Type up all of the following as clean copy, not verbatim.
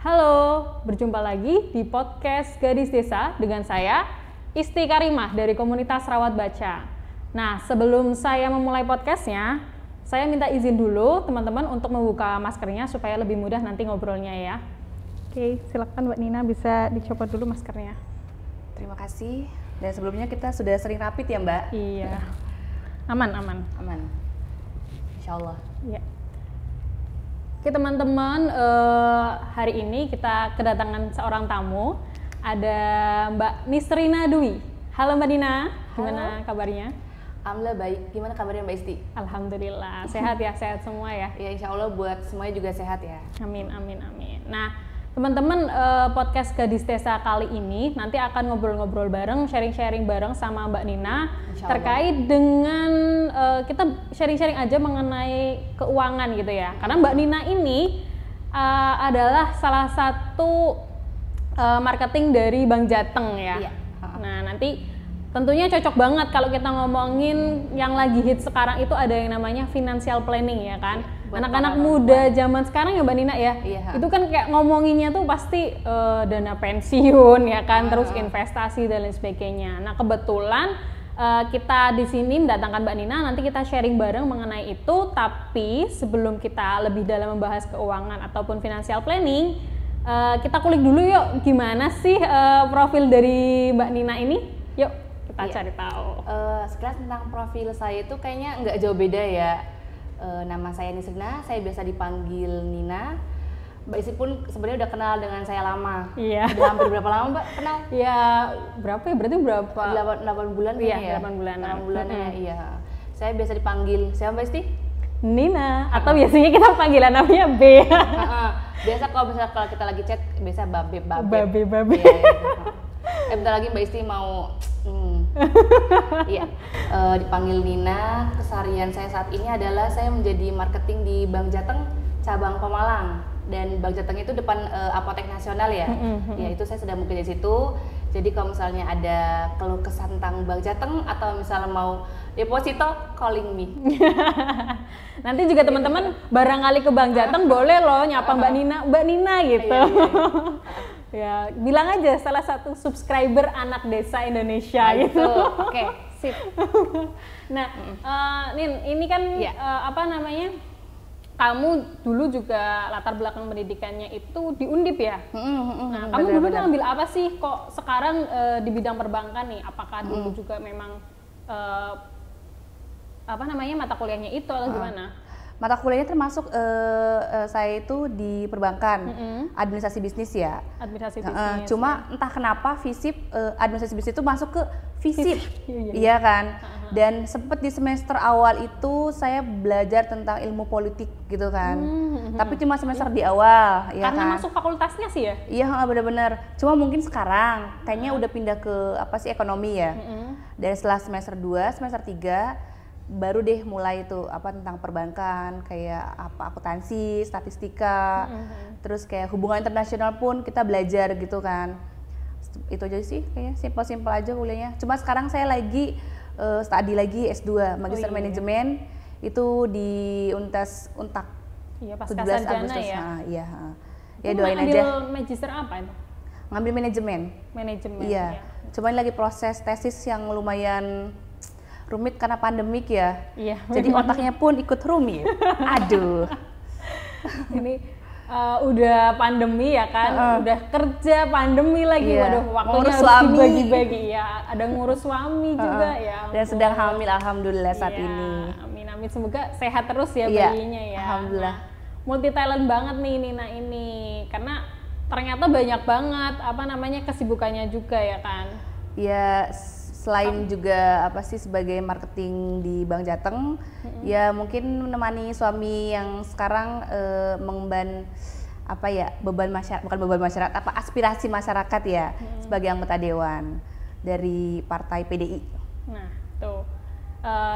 Halo, berjumpa lagi di podcast Gadis Desa dengan saya, Isti Karimah dari komunitas Rawat Baca. Nah, sebelum saya memulai podcastnya, saya minta izin dulu teman-teman untuk membuka maskernya supaya lebih mudah nanti ngobrolnya ya. Oke, silakan Mbak Nina bisa dicopot dulu maskernya. Terima kasih. Dan sebelumnya kita sudah sering rapid ya Mbak? Iya, aman. Insya Allah. Iya. Oke teman-teman, hari ini kita kedatangan seorang tamu. Ada Mbak Nisrina Dwi. Halo Mbak Nina, gimana kabarnya? Alhamdulillah baik. Gimana kabarnya Mbak Isti? Alhamdulillah, sehat ya, sehat semua ya. Ya insya Allah buat semuanya juga sehat ya. Amin. Nah teman-teman, podcast Gadis Desa kali ini nanti akan ngobrol-ngobrol bareng, sharing-sharing bareng sama Mbak Nina terkait dengan kita sharing-sharing aja mengenai keuangan gitu ya. Karena Mbak Nina ini adalah salah satu marketing dari Bank Jateng ya. Iya. Nah nanti tentunya cocok banget kalau kita ngomongin yang lagi hit sekarang itu ada yang namanya financial planning ya kan. Anak-anak muda zaman sekarang ya Mbak Nina ya, itu kan kayak ngomonginnya tuh pasti dana pensiun ya kan, terus investasi dan lain sebagainya. Nah kebetulan kita di sini mendatangkan Mbak Nina, nanti kita sharing bareng mengenai itu. Tapi sebelum kita lebih dalam membahas keuangan ataupun financial planning, kita kulik dulu yuk gimana sih profil dari Mbak Nina ini. Yuk kita cari tahu. Sekilas tentang profil saya itu kayaknya nggak jauh beda ya. Nama saya Nisrina, saya biasa dipanggil Nina. Mbak Isi pun sebenarnya udah kenal dengan saya lama. Iya. Udah hampir berapa lama Mbak kenal? Ya berapa ya? Berarti berapa? 8 bulan Iya, ya? 8 bulan. 8 bulan ya, iya. Saya biasa dipanggil, siapa Mbak Isti? Nina, atau biasanya kita panggilan namanya B. Biasa kalau kita lagi chat, biasa babe. Babe. Iya. Bentar lagi Mbak Isti mau iya, dipanggil Nina. Keseharian saya saat ini adalah saya menjadi marketing di Bank Jateng cabang Pemalang, dan Bank Jateng itu depan Apotek Nasional ya. Ya itu saya sedang bekerja di situ. Jadi kalau misalnya ada keluh kesah tentang Bank Jateng atau misalnya mau deposito, calling me. Nanti juga teman-teman barangkali ke Bank Jateng boleh loh nyapa Mbak Nina gitu. Ya, bilang aja salah satu subscriber anak desa Indonesia gitu. Oke, sip. Nah, Nin, ini kan apa namanya? Kamu dulu juga latar belakang pendidikannya itu di Undip ya? Nah, kamu dulu ngambil apa sih? Kok sekarang di bidang perbankan nih? Apakah dulu juga memang apa namanya mata kuliahnya itu atau gimana? Mata kuliahnya termasuk saya itu di perbankan, administrasi bisnis ya. Administrasi bisnis. Cuma entah kenapa FISIP, administrasi bisnis itu masuk ke FISIP, iya kan. Dan sempat di semester awal itu saya belajar tentang ilmu politik gitu kan. Tapi cuma semester di awal, ya karena kan. masuk fakultasnya sih ya? Iya benar-benar. Cuma mungkin sekarang kayaknya udah pindah ke ekonomi ya. Dan setelah semester 2, semester 3 baru deh mulai itu tentang perbankan, kayak akuntansi, statistika, terus kayak hubungan internasional pun kita belajar gitu kan. Itu aja sih kayaknya simpel-simpel aja kuliahnya. Cuma sekarang saya lagi studi lagi S2 Magister Manajemen itu di Untak. Iya, pas 17 Agustus. ya. Iya. Ya doain aja. Ngambil magister apa itu? Ngambil manajemen. Iya. Cuma ini lagi proses tesis yang lumayan rumit karena pandemik ya. Iya. Jadi otaknya pun ikut rumit. Aduh. Ini udah pandemi ya kan, udah kerja pandemi lagi. Waduh, waktunya harus dibagi-bagi ya. Ada ngurus suami juga ya. Dan sedang hamil alhamdulillah saat ini. Amin. Semoga sehat terus ya bayinya ya. Alhamdulillah. Multi talent banget nih Nina ini. Karena ternyata banyak banget kesibukannya juga ya kan. Ya selain juga sebagai marketing di Bank Jateng, ya mungkin menemani suami yang sekarang mengemban aspirasi masyarakat ya, sebagai anggota dewan dari partai PDI. Nah tuh,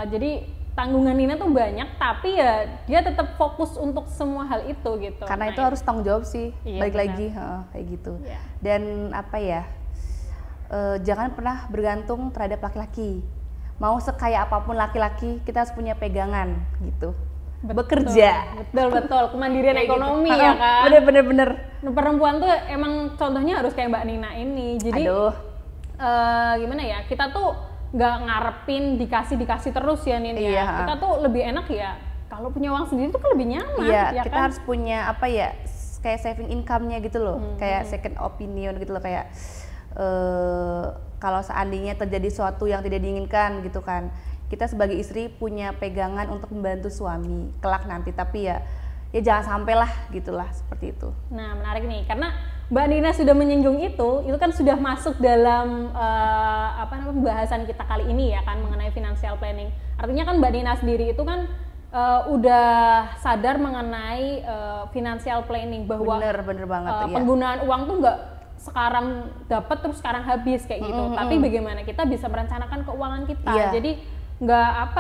jadi tanggungan Nina tuh banyak, tapi ya dia tetap fokus untuk semua hal itu gitu. Karena itu harus tanggung jawab sih, balik benar. lagi kayak gitu. Dan jangan pernah bergantung terhadap laki-laki. Mau sekaya apapun laki-laki, kita harus punya pegangan gitu. bekerja. Betul, kemandirian ekonomi gitu. Ya kan. Bener. Perempuan tuh emang contohnya harus kayak Mbak Nina ini. Jadi gimana ya, kita tuh nggak ngarepin dikasih terus ya Nin ya. Kita tuh lebih enak ya kalau punya uang sendiri tuh kan lebih nyaman. Iya, kita harus punya apa ya, kayak saving income-nya gitu loh, kayak second opinion gitu loh, kayak kalau seandainya terjadi sesuatu yang tidak diinginkan gitu kan, kita sebagai istri punya pegangan untuk membantu suami kelak nanti, tapi ya jangan sampai lah gitulah, seperti itu. Nah menarik nih, karena Mbak Nina sudah menyinggung itu kan sudah masuk dalam pembahasan kita kali ini ya kan, mengenai financial planning. Artinya kan Mbak Nina sendiri itu kan udah sadar mengenai financial planning, bahwa bener banget, penggunaan uang tuh nggak sekarang dapat terus sekarang habis kayak gitu, tapi bagaimana kita bisa merencanakan keuangan kita. Jadi nggak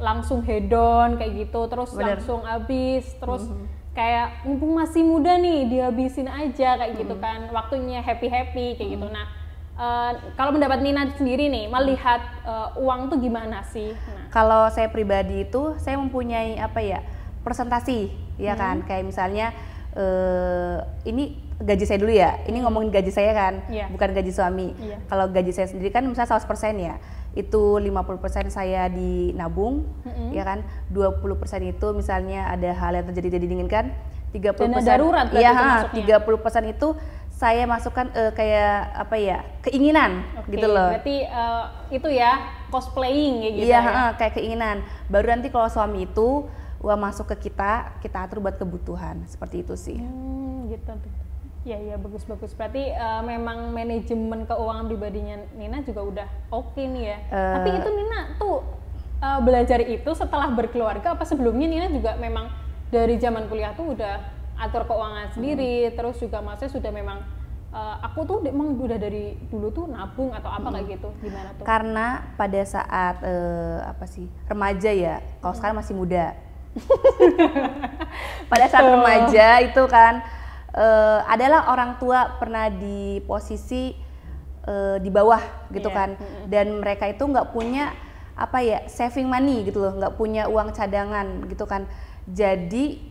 langsung hedon kayak gitu terus langsung habis terus kayak mumpung masih muda nih dihabisin aja kayak gitu kan, waktunya happy kayak gitu. Nah kalau pendapat Nina sendiri nih melihat uang tuh gimana sih? Kalau saya pribadi itu saya mempunyai presentasi ya kan, kayak misalnya ini gaji saya dulu ya, ini ngomongin gaji saya kan, bukan gaji suami. Kalau gaji saya sendiri kan misalnya 100% ya, itu 50% saya dinabung, ya kan, 20% itu misalnya ada hal yang terjadi tidak diinginkan, 30% dana darurat, 30% itu saya masukkan kayak keinginan. Gitu loh. Berarti itu ya cosplaying kayak gitu. Kayak keinginan. Baru nanti kalau suami itu uang masuk ke kita atur buat kebutuhan, seperti itu sih. Gitu tuh. Ya bagus. Berarti memang manajemen keuangan pribadinya Nina juga udah oke nih ya. Tapi itu Nina tuh belajar itu setelah berkeluarga apa sebelumnya Nina juga memang dari zaman kuliah tuh udah atur keuangan sendiri, terus juga maksudnya sudah memang aku tuh emang udah dari dulu tuh nabung atau apa kayak gitu, gimana tuh? Karena pada saat remaja ya, kalau sekarang masih muda. Pada saat remaja itu kan adalah orang tua pernah di posisi di bawah gitu kan, dan mereka itu nggak punya saving money gitu loh, nggak punya uang cadangan gitu kan. Jadi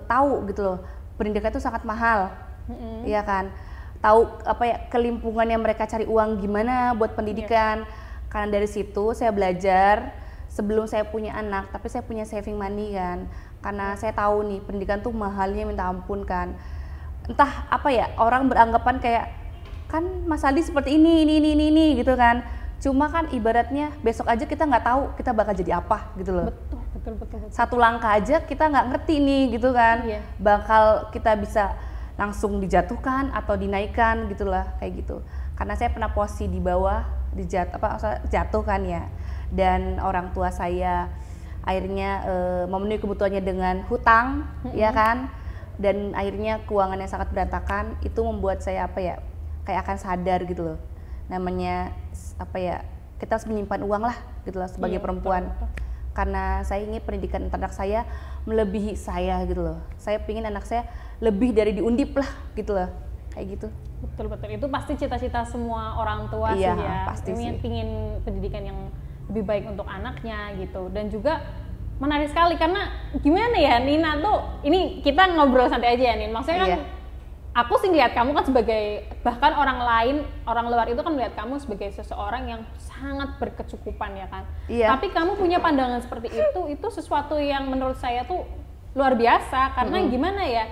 tahu gitu loh pendidikan itu sangat mahal, ya kan, tahu kelimpungan yang mereka cari uang gimana buat pendidikan. Karena dari situ saya belajar sebelum saya punya anak, tapi saya punya saving money kan, karena saya tahu nih pendidikan tuh mahalnya minta ampun kan. Entah orang beranggapan kayak kan Mas Aldi seperti ini gitu kan, cuma kan ibaratnya besok aja kita nggak tahu kita bakal jadi apa gitu loh. Betul. Satu langkah aja kita nggak ngerti nih gitu kan, bakal kita bisa langsung dijatuhkan atau dinaikkan gitulah, kayak gitu. Karena saya pernah posisi di bawah, jatuh kan ya, dan orang tua saya akhirnya memenuhi kebutuhannya dengan hutang, ya kan. Dan akhirnya keuangannya sangat berantakan. Itu membuat saya kayak akan sadar gitu loh, namanya kita harus menyimpan uang lah gitu loh sebagai perempuan. Betul. Karena saya ingin pendidikan anak saya melebihi saya gitu loh, saya pingin anak saya lebih dari diundip lah gitu loh, kayak gitu. Betul, itu pasti cita-cita semua orang tua sih ya, pasti pingin pendidikan yang lebih baik untuk anaknya gitu. Dan juga menarik sekali karena gimana ya Nina tuh, ini kita ngobrol santai aja ya Nin, maksudnya kan aku sih lihat kamu kan sebagai, bahkan orang luar itu kan melihat kamu sebagai seseorang yang sangat berkecukupan ya kan. Tapi kamu punya pandangan seperti itu sesuatu yang menurut saya tuh luar biasa, karena gimana ya,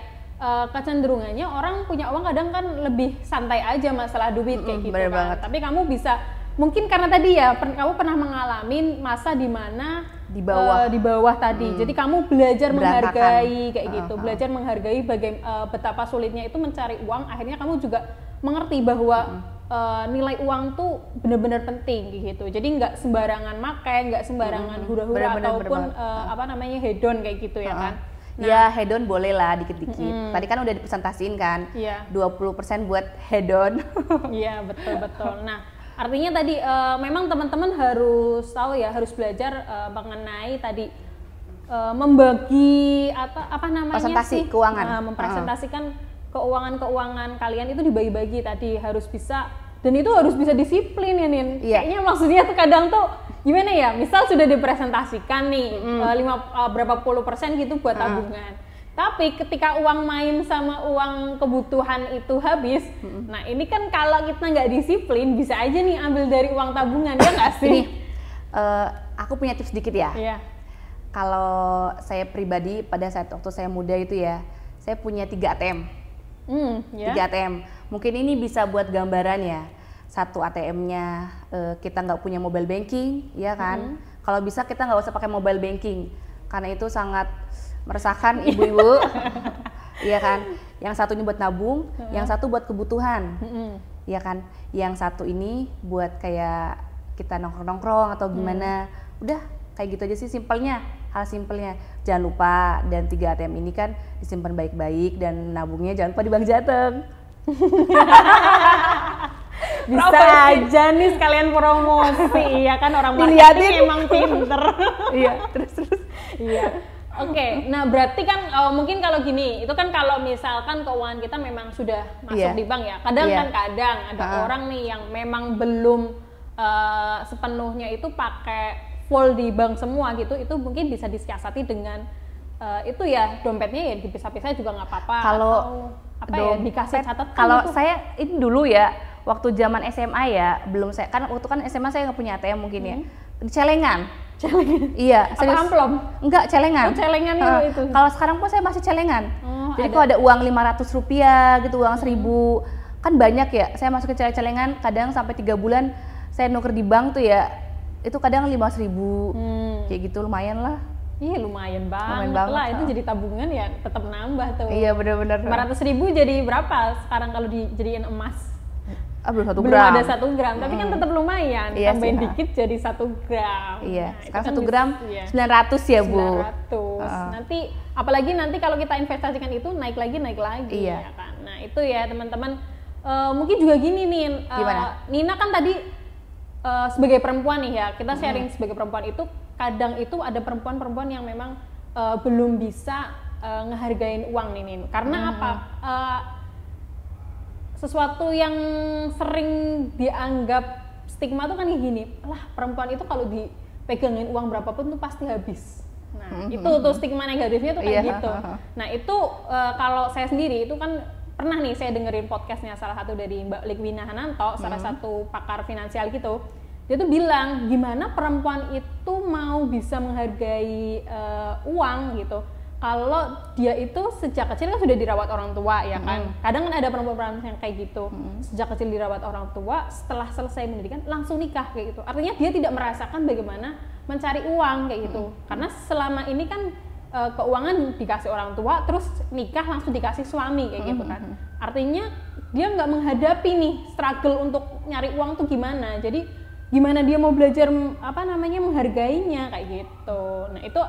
kecenderungannya orang punya uang kadang kan lebih santai aja masalah duit kayak gitu kan. Banget. Tapi kamu bisa, mungkin karena tadi ya kamu pernah mengalami masa di mana di bawah tadi. Jadi kamu belajar menghargai kayak gitu, belajar menghargai betapa sulitnya itu mencari uang. Akhirnya kamu juga mengerti bahwa nilai uang tuh benar-benar penting gitu. Jadi nggak sembarangan makai, nggak sembarangan hura-hura ataupun hedon kayak gitu ya kan. Nah, ya hedon boleh lah dikit-dikit. Tadi kan udah dipresentasiin kan, 20% buat hedon. Iya betul. Nah artinya tadi memang teman-teman harus tahu ya, harus belajar mengenai tadi membagi presentasi keuangan, mempresentasikan keuangan kalian itu dibagi-bagi tadi, harus bisa, dan itu harus bisa disiplin ya Nin. Kayaknya maksudnya tuh kadang tuh gimana ya, misal sudah dipresentasikan nih berapa puluh persen gitu buat tabungan. Tapi ketika uang main sama uang kebutuhan itu habis, nah ini kan kalau kita nggak disiplin bisa aja nih ambil dari uang tabungan, ya nggak sih? Ini, aku punya tips sedikit ya. Iya. Kalau saya pribadi pada saat waktu saya muda itu ya, saya punya 3 ATM. 3 ATM. Mungkin ini bisa buat gambaran ya. Satu ATM-nya kita nggak punya mobile banking, ya kan? Kalau bisa kita nggak usah pakai mobile banking, karena itu sangat meresahkan ibu-ibu, ya kan? Yang satunya buat nabung, yang satu buat kebutuhan, ya kan? Yang satu ini buat kayak kita nongkrong-nongkrong atau gimana, udah kayak gitu aja sih simpelnya. Hal simpelnya, jangan lupa, dan 3 ATM ini kan disimpan baik-baik dan nabungnya jangan lupa di Bank Jateng. Bisa aja nih sekalian promosi, ya kan, orang marketing emang pinter. Iya, terus. Iya. Oke, nah berarti kan mungkin kalau gini, itu kan kalau misalkan keuangan kita memang sudah masuk di bank ya. Kadang kadang ada orang nih yang memang belum sepenuhnya itu pakai full di bank semua gitu, itu mungkin bisa disiasati dengan itu ya, dompetnya ya dipisah-pisah juga nggak apa-apa. Kalau ya dikasih catatan. Kalau gitu. saya ini dulu ya, waktu zaman SMA ya, belum saya kan waktu kan SMA saya nggak punya ATM mungkin ya, celengan. Iya. Apa amplop? Enggak, celengan. Oh, celengan itu. Kalau sekarang pun saya masih celengan. Jadi kalau ada uang 500 rupiah gitu, uang 1000, kan banyak ya. Saya masukin celengan, kadang sampai 3 bulan saya nuker di bank tuh ya. Itu kadang 5.000, kayak gitu, lumayan lah. Iya, lumayan banget lah, itu jadi tabungan ya tetap nambah tuh. Iya, benar-benar. 500.000 jadi berapa sekarang kalau dijadiin emas? Belum 1 gram. Belum ada 1 gram, tapi kan tetap lumayan. Iya, tambahin dikit jadi 1 gram. Iya, nah, sekarang kan 1 gram 900 ya, Bu. 900. Nanti apalagi nanti kalau kita investasikan itu naik lagi iya. ya kan. Nah, itu ya teman-teman, mungkin juga gini nih. Gimana? Nina kan tadi sebagai perempuan nih ya, kita sharing sebagai perempuan itu kadang itu ada perempuan-perempuan yang memang belum bisa ngehargain uang nih Nin. Karena apa? Sesuatu yang sering dianggap stigma tuh kan kayak gini, lah perempuan itu kalau dipegangin uang berapapun tuh pasti habis. Nah, itu tuh stigma negatifnya tuh kayak gitu. Nah, itu kalau saya sendiri itu kan pernah nih saya dengerin podcastnya salah satu dari Mbak Likwina Hananto, salah satu pakar finansial gitu. Dia tuh bilang gimana perempuan itu mau bisa menghargai uang gitu kalau dia itu sejak kecil kan sudah dirawat orang tua, ya kan. Kadang kan ada perempuan-perempuan yang kayak gitu, sejak kecil dirawat orang tua, setelah selesai pendidikan langsung nikah kayak gitu. Artinya dia tidak merasakan bagaimana mencari uang kayak gitu, karena selama ini kan keuangan dikasih orang tua, terus nikah langsung dikasih suami kayak gitu kan. Artinya dia nggak menghadapi nih struggle untuk nyari uang tuh gimana. Jadi gimana dia mau belajar menghargainya kayak gitu. Nah, itu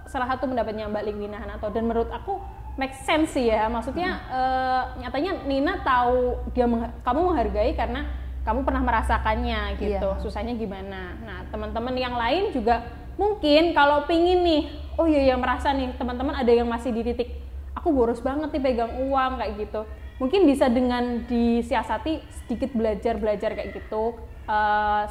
salah satu pendapatnya Mbak Likwina Hananto, dan menurut aku make sense sih ya. Maksudnya nyatanya Nina tahu kamu menghargai karena kamu pernah merasakannya gitu. Susahnya gimana. Nah, teman-teman yang lain juga mungkin kalau pingin nih, oh iya merasa nih teman-teman ada yang masih di titik aku boros banget nih pegang uang kayak gitu. Mungkin bisa dengan disiasati sedikit belajar kayak gitu.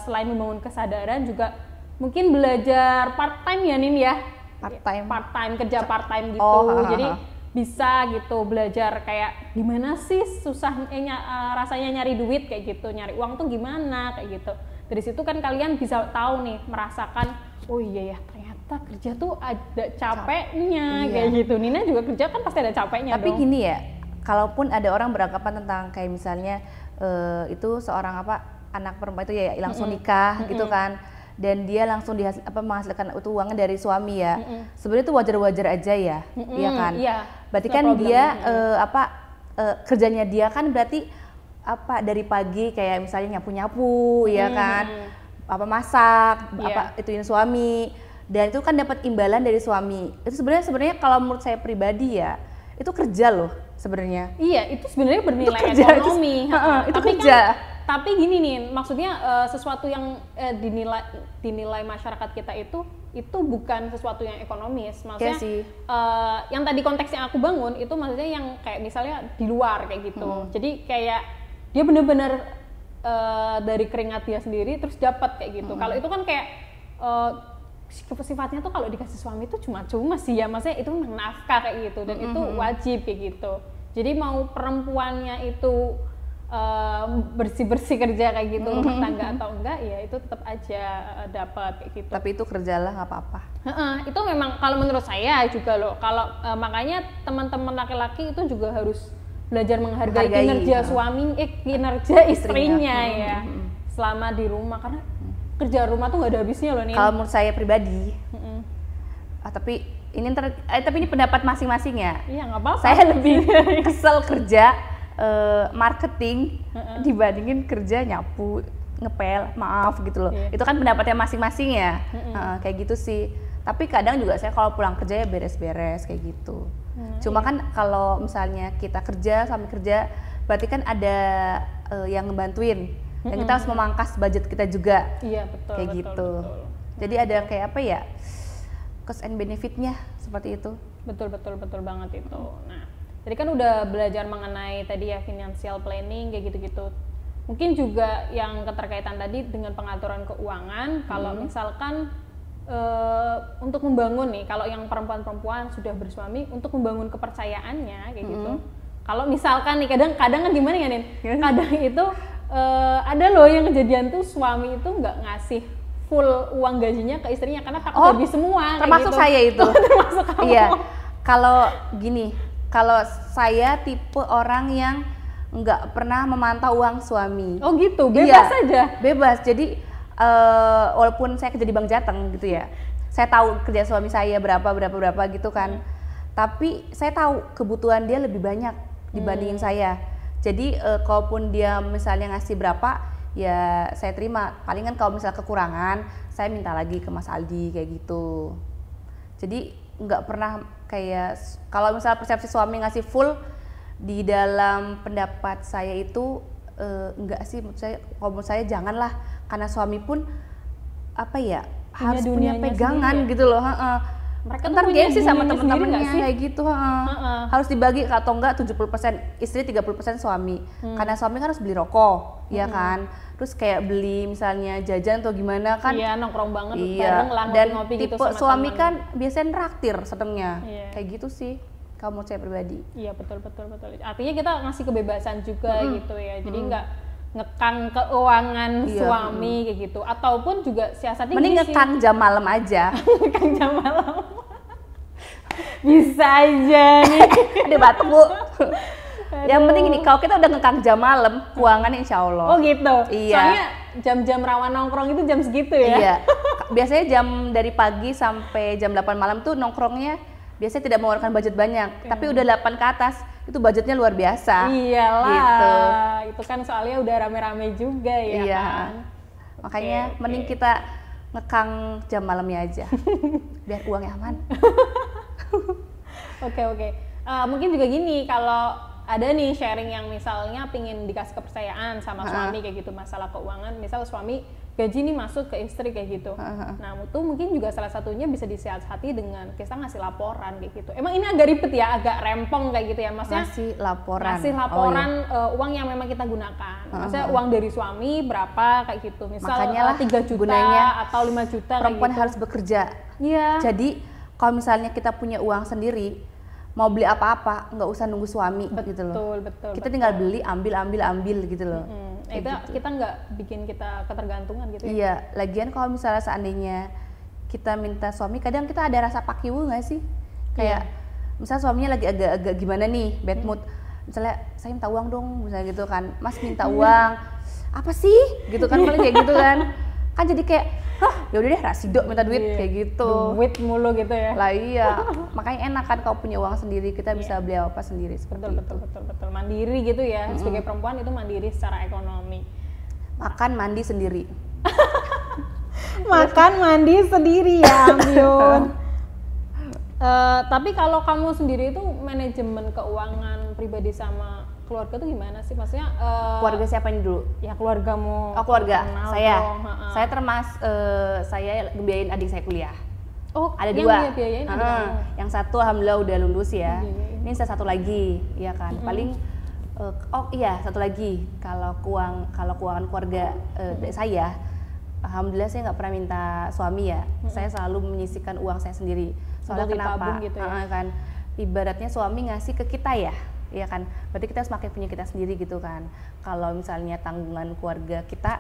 Selain membangun kesadaran juga mungkin belajar part time ya Nin ya. Part time kerja part time gitu. Jadi bisa gitu belajar kayak gimana sih rasanya nyari duit kayak gitu, nyari uang tuh gimana kayak gitu. Dari situ kan kalian bisa tahu nih, merasakan oh iya ya ternyata kerja tuh ada capeknya kayak gitu. Nina juga kerja kan pasti ada capeknya. Tapi gini ya, kalaupun ada orang beranggapan tentang kayak misalnya itu seorang anak perempuan itu ya langsung nikah gitu kan, dan dia langsung menghasilkan itu uangnya dari suami ya. Sebenarnya itu wajar-wajar aja ya, iya kan? Iya. Berarti kan dia kerjanya dia kan berarti dari pagi kayak misalnya nyapu-nyapu, ya kan? Masak, ituin suami, dan itu kan dapat imbalan dari suami. Itu sebenarnya kalau menurut saya pribadi ya, itu kerja loh sebenarnya. Iya, itu sebenarnya bernilai ekonomi. Itu kerja. Tapi gini nih, maksudnya sesuatu yang dinilai masyarakat kita itu bukan sesuatu yang ekonomis. Maksudnya yang tadi konteks yang aku bangun itu maksudnya yang kayak misalnya di luar kayak gitu. Jadi kayak dia bener-bener dari keringat dia sendiri terus dapat kayak gitu. Kalau itu kan kayak sifatnya tuh kalau dikasih suami itu cuma-cuma sih ya, maksudnya itu memang nafkah kayak gitu dan itu wajib kayak gitu. Jadi mau perempuannya itu bersih-bersih kerja kayak gitu rumah tangga atau enggak ya itu tetap aja dapat kayak gitu. Tapi itu kerjalah nggak apa-apa. Itu memang kalau menurut saya juga loh. Kalau makanya teman-teman laki-laki itu juga harus belajar menghargai kinerja suami, kinerja istrinya ya selama di rumah, karena kerja rumah tuh nggak ada habisnya loh nih. Kalau menurut saya pribadi, tapi ini pendapat masing-masing ya. Iya nggak apa-apa. Saya lebih kesel kerja marketing dibandingin kerja nyapu, ngepel, maaf gitu loh. Itu kan pendapatnya masing-masing ya. Kayak gitu sih. Tapi kadang juga saya kalau pulang kerja ya beres-beres kayak gitu. Cuma kan kalau misalnya kita kerja sambil kerja, berarti kan ada yang ngebantuin. Dan kita harus memangkas budget kita juga. Iya betul. Kayak gitu. Jadi ada kayak apa ya, cost and benefitnya seperti itu. Betul banget itu. Nah, tadi kan udah belajar mengenai tadi ya financial planning kayak gitu-gitu. Mungkin juga yang keterkaitan tadi dengan pengaturan keuangan. Kalau misalkan untuk membangun nih, kalau yang perempuan-perempuan sudah bersuami, untuk membangun kepercayaannya kayak gitu. Kalau misalkan nih kadang kan gimana ya Nin? Kadang itu ada loh yang kejadian tuh suami itu nggak ngasih full uang gajinya ke istrinya karena takut habis semua. Termasuk gitu. saya itu. Termasuk kamu. Iya. Kalau saya tipe orang yang nggak pernah memantau uang suami. Oh gitu, bebas aja. Bebas. Jadi walaupun saya kerja di Bank Jateng gitu ya, saya tahu kerja suami saya berapa gitu kan. Tapi saya tahu kebutuhan dia lebih banyak dibandingin saya. Jadi kalaupun dia misalnya ngasih berapa, ya saya terima. Paling kan kalau misalnya kekurangan, saya minta lagi ke Mas Aldi kayak gitu. Jadi nggak pernah kayak kalau misalnya persepsi suami ngasih full, di dalam pendapat saya itu enggak sih. Menurut saya janganlah, karena suami pun apa ya harus punya pegangan sendiri, gitu loh. Mereka ntar gengsi sama temen-temennya kayak gitu. Harus dibagi atau enggak 70% istri 30% suami. Karena suami kan harus beli rokok, ya kan. Terus kayak beli misalnya jajan atau gimana kan. Iya, nongkrong banget bareng lah, ngopi-ngopi gitu sama suami teman. Kan biasanya traktir setengahnya. Kayak gitu sih kalau menurut saya pribadi. Iya, betul. Artinya kita ngasih kebebasan juga gitu ya. Jadi enggak ngekang keuangan suami kayak gitu, ataupun juga siasatnya mending ngekang jam malam aja. Ngekang jam malam bisa aja nih debatku. Yang penting ini kalau kita udah ngekang jam malam, keuangan insya Allah. Oh gitu. Iya. Soalnya jam-jam rawan nongkrong itu jam segitu ya. Iya. Biasanya jam dari pagi sampai jam 8 malam tuh nongkrongnya biasanya tidak mengeluarkan budget banyak, tapi udah 8 ke atas itu budgetnya luar biasa. Iyalah, gitu. Itu kan soalnya udah rame-rame juga ya kan. Makanya mending kita ngekang jam malamnya aja, biar uangnya aman. Oke. Mungkin juga gini, kalau ada nih sharing yang misalnya pingin dikasih kepercayaan sama suami kayak gitu masalah keuangan, misal suami gaji nih masuk ke istri kayak gitu. Nah itu mungkin juga salah satunya bisa disiasati dengan kita ngasih laporan kayak gitu. Emang ini agak ribet ya, agak rempong kayak gitu ya, maksudnya ngasih laporan uang yang memang kita gunakan. Maksudnya uang dari suami berapa kayak gitu, misal 3 juta gunanya atau 5 juta perempuan kayak gitu. harus bekerja. Iya. Jadi kalau misalnya kita punya uang sendiri, mau beli apa-apa nggak usah nunggu suami. Gitu loh. Betul. Kita tinggal beli, ambil gitu loh. Itu gitu. kita nggak bikin kita ketergantungan gitu ya. Iya, lagian kalau misalnya seandainya kita minta suami, kadang kita ada rasa pakiwu nggak sih? Kayak misalnya suaminya lagi agak gimana nih, bad mood. Misalnya saya minta uang dong, misalnya gitu kan. Mas minta uang. Apa sih? Gitu kan, paling kayak gitu kan. Kan jadi kayak ya udah deh rasido minta duit kayak gitu. Duit mulu gitu ya. Lah iya. Makanya enak kan kalau punya uang sendiri, kita bisa beli apa sendiri seperti betul. Mandiri gitu ya. Sebagai perempuan itu mandiri secara ekonomi. Makan mandi sendiri. Makan mandi sendiri ya, Ambyun. Tapi kalau kamu sendiri itu manajemen keuangan pribadi sama keluarga tuh gimana sih? Maksudnya keluarga siapa ini dulu? Ya keluargamu. Oh keluarga saya. Saya saya ngebiayain adik saya kuliah. Oh ada yang 2. Biayain yang satu alhamdulillah udah lulus ya. Ini saya satu lagi, ya kan. Paling satu lagi kalau keuangan keluarga saya Alhamdulillah saya nggak pernah minta suami ya. Saya selalu menyisihkan uang saya sendiri. Soalnya kenapa? Gitu ya? Kan ibaratnya suami ngasih ke kita ya kan. Berarti kita harus pakai punya kita sendiri gitu kan. Kalau misalnya tanggungan keluarga kita,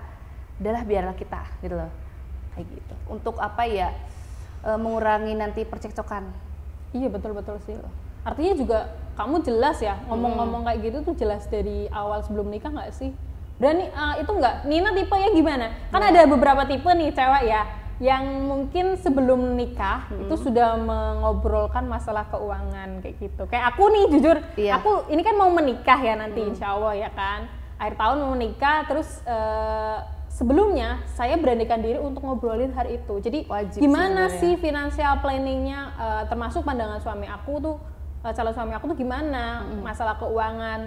udahlah biarlah kita gitu loh. Kayak gitu. Untuk apa ya? Mengurangi nanti percekcokan. Iya betul sih. Artinya juga kamu jelas ya ngomong-ngomong kayak gitu tuh jelas dari awal sebelum nikah nggak sih? Dan itu nggak, Nina tipe ya gimana? Kan ada beberapa tipe nih cewek ya yang mungkin sebelum nikah itu sudah mengobrolkan masalah keuangan kayak gitu. Kayak aku nih jujur, aku ini kan mau menikah ya nanti insya Allah ya kan. Akhir tahun mau menikah terus sebelumnya saya beranikan diri untuk ngobrolin hari itu. Jadi wajib gimana sih financial planningnya, termasuk pandangan suami aku tuh, calon suami aku tuh gimana, masalah keuangan,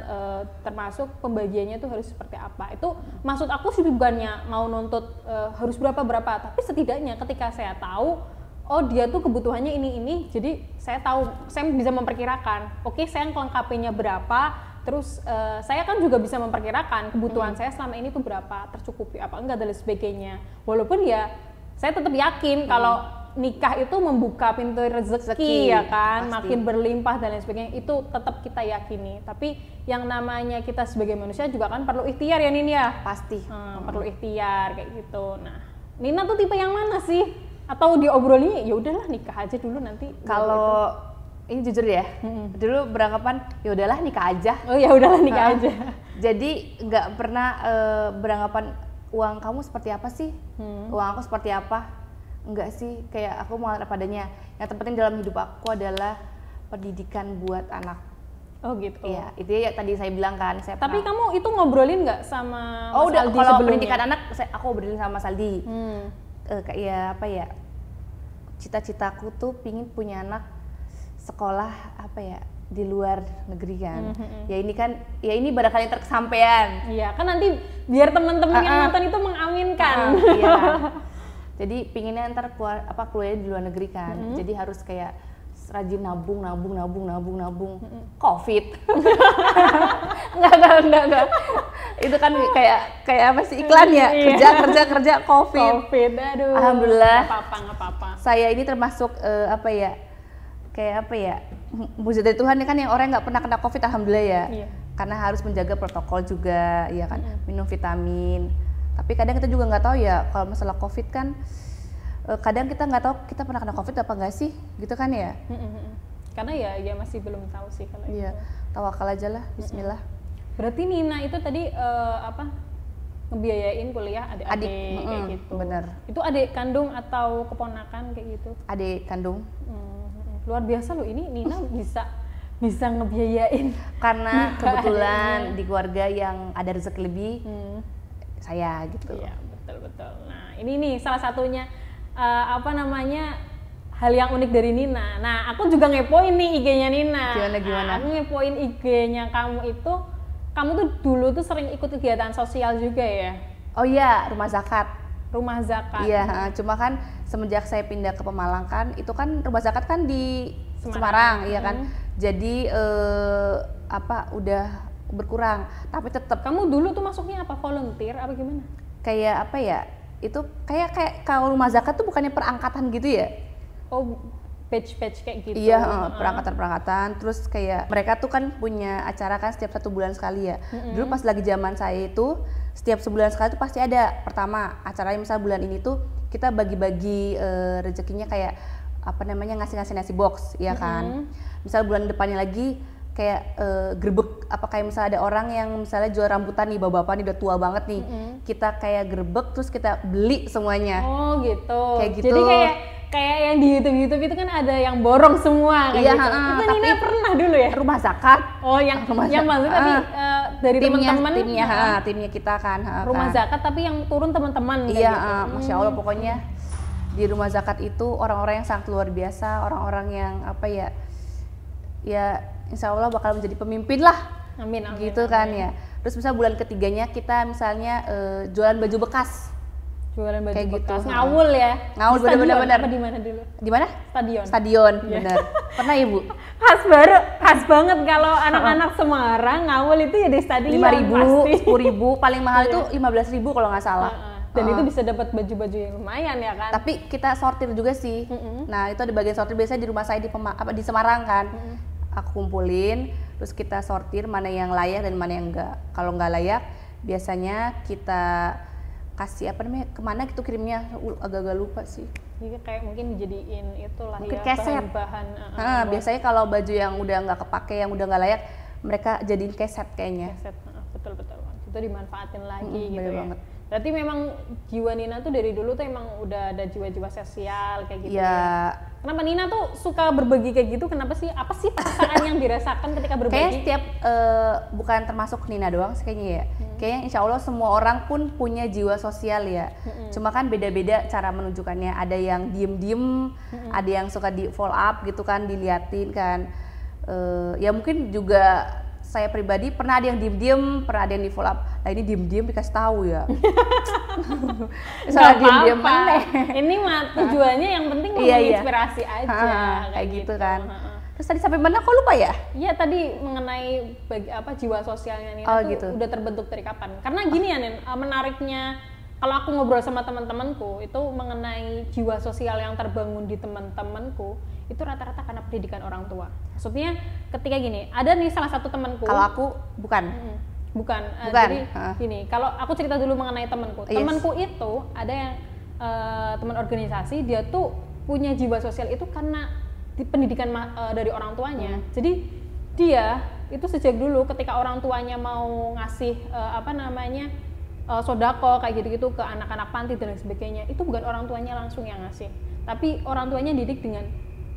termasuk pembagiannya tuh harus seperti apa. Itu maksud aku sih bukannya mau nuntut harus berapa, tapi setidaknya ketika saya tahu, oh dia tuh kebutuhannya ini, jadi saya tahu, saya bisa memperkirakan, oke saya kelengkapinya berapa. Terus saya kan juga bisa memperkirakan kebutuhan saya selama ini tuh berapa, tercukupi apa enggak dan sebagainya. Walaupun ya saya tetap yakin kalau nikah itu membuka pintu rezeki ya kan, pasti. Makin berlimpah dan lain sebagainya, itu tetap kita yakini. Tapi yang namanya kita sebagai manusia juga kan perlu ikhtiar ya Nin ya. Pasti. Perlu ikhtiar kayak gitu. Nah, Nina tuh tipe yang mana sih? Atau diobrolin ya udahlah nikah aja dulu nanti. Kalau ini jujur ya, dulu beranggapan ya udahlah nikah aja. Oh ya udahlah nikah aja. Jadi nggak pernah beranggapan uang kamu seperti apa sih, uang aku seperti apa, enggak sih, kayak aku mengalir padanya. Yang terpenting dalam hidup aku adalah pendidikan buat anak. Oh gitu. Iya, itu ya tadi saya bilang kan. Tapi kamu itu ngobrolin nggak sama Mas Aldi kalau sebelumnya? pendidikan anak, aku ngobrolin sama Mas Aldi. Kayak apa ya? Cita-citaku tuh pingin punya anak sekolah apa ya di luar negeri kan. Ya ini kan, ya ini barangkali terkesampaian. Iya kan nanti biar teman-teman yang nonton itu mengaminkan. Iya. Jadi pinginnya ntar kuliahnya di luar negeri kan. Jadi harus kayak rajin nabung. Covid. Enggak. Itu kan kayak apa sih iklan ya? Kerja Covid. Aduh. Alhamdulillah. Nggak apa-apa. Saya ini termasuk mujizat dari Tuhan ya kan, yang orang nggak pernah kena Covid alhamdulillah ya. Iya. Karena harus menjaga protokol juga ya kan, minum vitamin. Tapi kadang kita juga nggak tahu ya kalau masalah Covid kan, kadang kita nggak tahu kita pernah kena Covid apa nggak sih, gitu kan ya. Karena ya masih belum tahu sih kalau itu. Tawakal aja lah, bismillah. Berarti Nina itu tadi ngebiayain kuliah adik kayak gitu. Bener. Itu adik kandung atau keponakan kayak gitu? Adik kandung. Luar biasa loh, ini Nina bisa ngebiayain. Karena kebetulan di keluarga yang ada rezeki lebih, saya gitu. Iya betul. Nah ini nih salah satunya hal yang unik dari Nina. Nah aku juga ngepoin nih IG-nya Nina. Gimana? Aku ngepoin IG-nya kamu itu, kamu tuh dulu tuh sering ikut kegiatan sosial juga ya? Oh iya, rumah zakat. Iya, cuma kan semenjak saya pindah ke Pemalang kan, itu kan rumah zakat kan di Semarang iya kan. Jadi udah berkurang. Tapi tetap. Kamu dulu tuh masuknya apa, volunteer apa gimana? Kayak apa ya? Itu kayak kalau rumah zakat tuh bukannya perangkatan gitu ya? Oh, batch kayak gitu. Iya, perangkatan. Terus kayak mereka tuh kan punya acara kan setiap 1 bulan sekali ya. Dulu pas lagi zaman saya itu setiap sebulan sekali tuh pasti ada. Pertama acaranya misal bulan ini tuh kita bagi-bagi rezekinya, kayak ngasih nasi box ya kan. Misal bulan depannya lagi kayak gerbek, kayak misalnya ada orang yang misalnya jual rambutan nih, bapak-bapak nih udah tua banget nih, kita kayak gerbek terus kita beli semuanya. Oh gitu. Kayak gitu. Jadi kayak yang di YouTube itu kan ada yang borong semua kayak gitu. Itu Nina pernah dulu ya? Rumah zakat. Oh yang maksudnya tapi dari teman-teman. Timnya kita kan. Rumah zakat tapi yang turun teman-teman. Iya, gitu. Masya Allah pokoknya di rumah zakat itu orang-orang yang sangat luar biasa, orang-orang yang ya insya Allah bakal menjadi pemimpin lah. Amin. Gitu kan ya. Terus misal bulan ketiganya kita misalnya jualan baju bekas. Jualan baju kayak bekas. Gitu. Ngawul ya. Ngawul bener-bener. Apa di mana dulu? Di mana? Stadion. Bener. Pernah Ibu? Khas banget kalau anak-anak Semarang ngawul itu ya di stadion. 5.000, 10.000, paling mahal itu 15.000 kalau nggak salah. dan itu bisa dapat baju-baju yang lumayan ya kan. Tapi kita sortir juga sih. Nah itu ada bagian sortir, biasanya di rumah saya di Semarang kan. Aku kumpulin, terus kita sortir mana yang layak dan mana yang enggak. Kalau nggak layak, biasanya kita kasih kemana gitu kirimnya, agak-agak lupa sih. Jadi kayak mungkin dijadiin itulah mungkin ya keset. bahan Biasanya kalau baju yang udah nggak kepake, yang udah nggak layak, mereka jadiin keset kayaknya. Keset, betul. Itu dimanfaatin lagi gitu ya. Banget. Berarti memang jiwa Nina tuh dari dulu tuh emang udah ada jiwa-jiwa sosial kayak gitu ya. Kenapa Nina tuh suka berbagi kayak gitu? Kenapa sih? Apa sih perasaan yang dirasakan ketika berbagi? Kayaknya setiap bukan termasuk Nina doang sih kayaknya ya. Kayaknya insya Allah semua orang pun punya jiwa sosial ya. Cuma kan beda-beda cara menunjukkannya. Ada yang diem-diem, ada yang suka di follow up gitu kan, diliatin kan. Ya mungkin juga saya pribadi pernah ada yang diem-diem, pernah ada yang di follow up. Nah ini diem-diem dikasih tahu ya. Soal diem-diem mana? Ini mah tujuannya yang penting menginspirasi aja. Kayak gitu kan. Terus tadi sampai mana? Kok lupa ya? Iya tadi mengenai jiwa sosialnya Nina tuh gitu. Udah terbentuk dari kapan? Karena gini ya Nin, menariknya kalau aku ngobrol sama teman-temanku itu mengenai jiwa sosial yang terbangun di teman-temanku itu rata-rata karena pendidikan orang tua. Maksudnya ketika gini, ada nih salah satu temanku. Kalau aku bukan. Jadi gini, kalau aku cerita dulu mengenai temanku. Temanku itu ada yang teman organisasi, dia tuh punya jiwa sosial itu karena di pendidikan dari orang tuanya. Jadi dia itu sejak dulu ketika orang tuanya mau ngasih sodako kayak gitu-gitu ke anak-anak panti dan lain sebagainya, itu bukan orang tuanya langsung yang ngasih, tapi orang tuanya didik dengan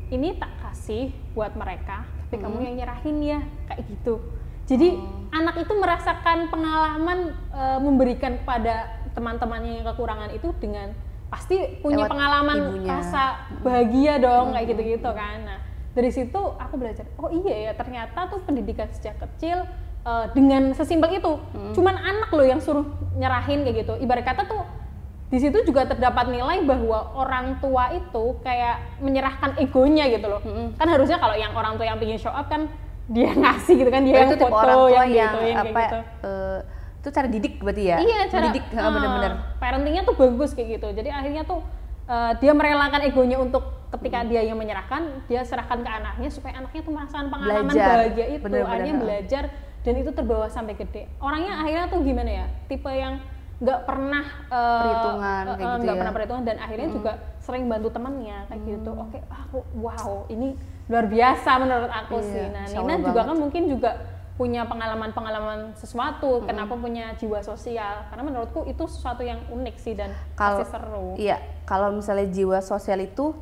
ini tak kasih buat mereka, tapi kamu yang nyerahin ya, kayak gitu. Jadi anak itu merasakan pengalaman memberikan kepada teman-temannya yang kekurangan itu dengan pasti punya pengalaman ibunya. Rasa bahagia dong kayak gitu-gitu kan. Nah dari situ aku belajar, oh iya ya ternyata tuh pendidikan sejak kecil dengan sesimpel itu, cuman anak loh yang suruh nyerahin kayak gitu. Ibarat kata tuh di situ juga terdapat nilai bahwa orang tua itu kayak menyerahkan egonya gitu loh. Kan harusnya kalau yang orang tua yang pengen show up kan dia ngasih gitu kan, dia yang foto, orang tua yang gituin kayak gitu. Itu cara didik berarti ya? Iya, cara didik bener-bener. Parentingnya tuh bagus kayak gitu. Jadi akhirnya tuh dia merelakan egonya untuk ketika dia yang menyerahkan, dia serahkan ke anaknya supaya anaknya tuh merasakan pengalaman bahagia itu. Akhirnya belajar dan itu terbawa sampai gede. Orangnya akhirnya tuh gimana ya? Tipe yang nggak pernah perhitungan kayak gitu nggak ya. pernah perhitungan dan akhirnya juga sering bantu temannya kayak gitu. Oke, aku wow ini luar biasa menurut aku sih. Nah Nina juga kan mungkin juga punya pengalaman sesuatu, kenapa punya jiwa sosial, karena menurutku itu sesuatu yang unik sih dan pasti seru. Iya, kalau misalnya jiwa sosial itu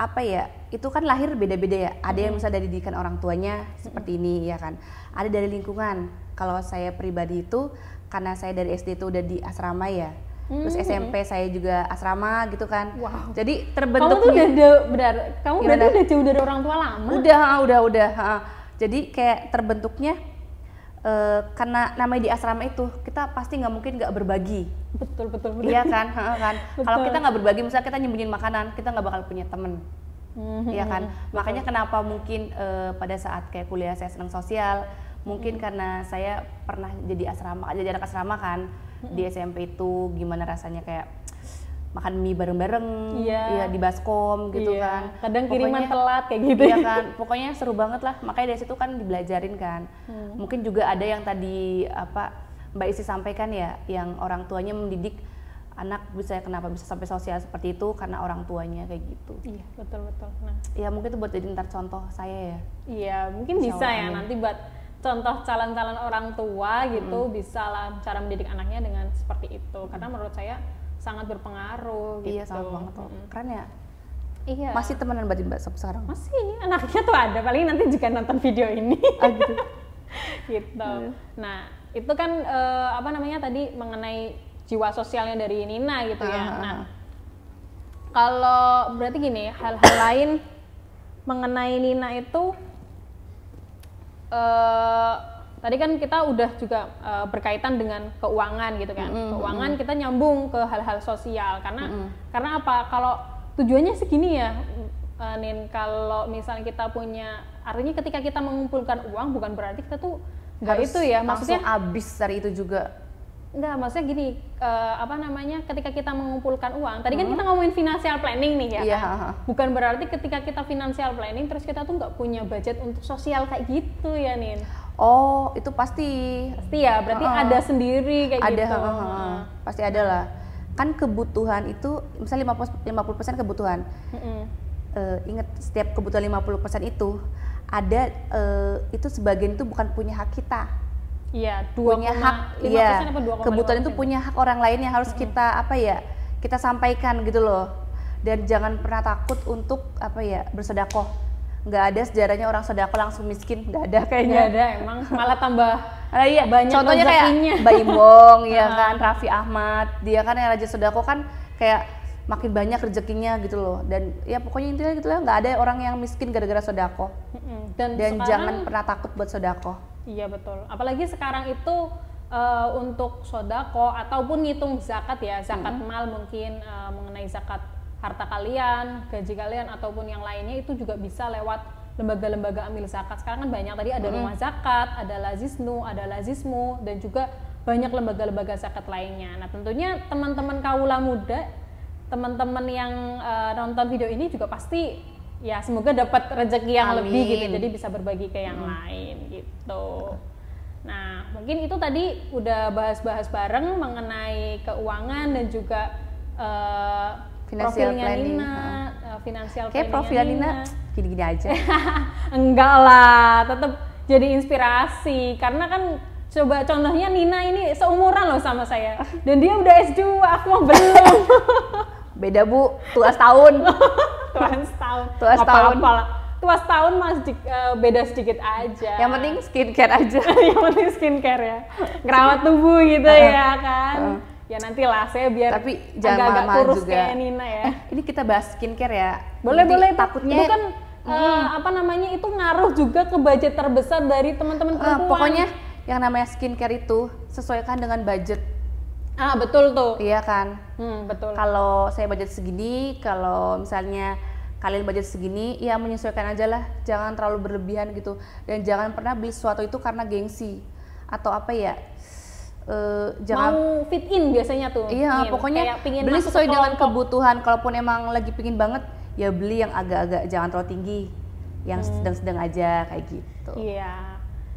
apa ya, itu kan lahir beda-beda ya, ada yang misalnya dari didikan orang tuanya seperti ini ya kan, ada dari lingkungan. Kalau saya pribadi itu karena saya dari SD itu udah di asrama ya, terus SMP saya juga asrama gitu kan. Wow. Jadi terbentuknya. Kamu berarti udah jauh dari orang tua lama? Udah. Jadi kayak terbentuknya karena namanya di asrama itu kita pasti nggak mungkin nggak berbagi. Betul. Iya kan, kalau kita nggak berbagi, misalnya kita nyembunyiin makanan, kita nggak bakal punya temen. Iya kan, makanya kenapa mungkin pada saat kayak kuliah saya senang sosial. Mungkin karena saya pernah jadi anak asrama kan, di SMP itu gimana rasanya kayak makan mie bareng-bareng, ya di baskom gitu kan. Kadang kiriman telat kayak gitu. Iya kan, pokoknya seru banget lah. Makanya dari situ kan dibelajarin kan. Mungkin juga ada yang tadi Mbak Isi sampaikan ya, yang orang tuanya mendidik anak kenapa bisa sampai sosial seperti itu karena orang tuanya kayak gitu. Iya, betul. Nah, ya mungkin itu buat jadi ntar contoh saya ya. Iya, mungkin bisa ya nanti buat contoh calon-calon orang tua gitu, bisa lah cara mendidik anaknya dengan seperti itu. Karena menurut saya sangat berpengaruh gitu. Iya, sangat banget tuh. Keren ya? Iya. Masih temenan berarti Mbak sekarang? Masih, anaknya tuh ada, paling nanti juga nonton video ini. Gitu. Gitu. Nah, itu kan tadi mengenai jiwa sosialnya dari Nina gitu ya. Nah, kalau berarti gini, hal-hal lain mengenai Nina itu tadi kan kita udah juga berkaitan dengan keuangan gitu kan. Keuangan kita nyambung ke hal-hal sosial karena apa? Kalau tujuannya segini ya, Nin, kalau misalnya kita punya, artinya ketika kita mengumpulkan uang bukan berarti kita tuh nggak itu ya, maksudnya habis dari itu juga. Enggak, maksudnya gini, apa namanya, ketika kita mengumpulkan uang, tadi kan kita ngomongin financial planning nih ya Iya, kan? Bukan berarti ketika kita financial planning terus kita tuh nggak punya budget untuk sosial kayak gitu ya Nin? Oh, itu pasti. Pasti ya, berarti ada sendiri kayak ada, gitu. Pasti ada lah. Kan kebutuhan itu, misalnya 50% kebutuhan. Ingat, setiap kebutuhan 50% itu ada, itu sebagian itu bukan punya hak kita. Iya, punya hak, iya. Kebutuhan itu punya hak orang lain yang harus kita apa ya, kita sampaikan gitu loh. Dan jangan pernah takut untuk apa ya, bersedekah. Nggak ada sejarahnya orang sedekah langsung miskin, nggak ada kayaknya. Nggak ada, emang malah tambah iya. banyak. Contohnya rezekinya. Kayak Mbak Imbong, ya kan, Raffi Ahmad, dia kan yang rajin sedekah kan kayak makin banyak rezekinya gitu loh. Dan ya pokoknya intinya gitu lah, nggak ada orang yang miskin gara-gara sedekah. Dan sekarang, jangan pernah takut buat sedekah. Iya betul, apalagi sekarang itu untuk sodako ataupun ngitung zakat ya, zakat mal mungkin mengenai zakat harta kalian, gaji kalian ataupun yang lainnya itu juga bisa lewat lembaga-lembaga amil zakat. Sekarang kan banyak, tadi ada rumah zakat, ada lazisnu, ada lazismu, dan juga banyak lembaga-lembaga zakat lainnya. Nah tentunya teman-teman kaula muda, teman-teman yang nonton video ini juga pasti ya semoga dapat rezeki yang lebih gitu, jadi bisa berbagi ke yang lain gitu. Nah mungkin itu tadi udah bahas-bahas bareng mengenai keuangan dan juga profilnya Nina, financial planning. Kayak profilnya Nina gini-gini aja. Enggak lah, tetap jadi inspirasi karena kan coba contohnya Nina ini seumuran loh sama saya dan dia udah S2, aku mah belum. Beda Bu, tua setahun. Tua setahun. Tua setahun mas beda sedikit aja. Yang penting skincare aja. Yang penting skincare ya. Ngerawat tubuh gitu ya kan. Ya nantilah saya biar tapi jangan agak kurus juga. Kayak Nina ya. Ini kita bahas skincare ya. Boleh. Takutnya itu kan apa namanya itu ngaruh juga ke budget terbesar dari teman-teman perempuan. Pokoknya yang namanya skincare itu sesuaikan dengan budget. Betul tuh. Iya kan? Betul. Kalau saya budget segini, kalau misalnya kalian budget segini, ya menyesuaikan aja lah. Jangan terlalu berlebihan gitu. Dan jangan pernah beli sesuatu itu karena gengsi. Atau apa ya, jangan... Mau fit in biasanya tuh. Iya, pokoknya beli sesuai dengan kebutuhan. Kalaupun emang lagi pingin banget, ya beli yang agak-agak, jangan terlalu tinggi. Yang sedang-sedang aja, kayak gitu. Iya.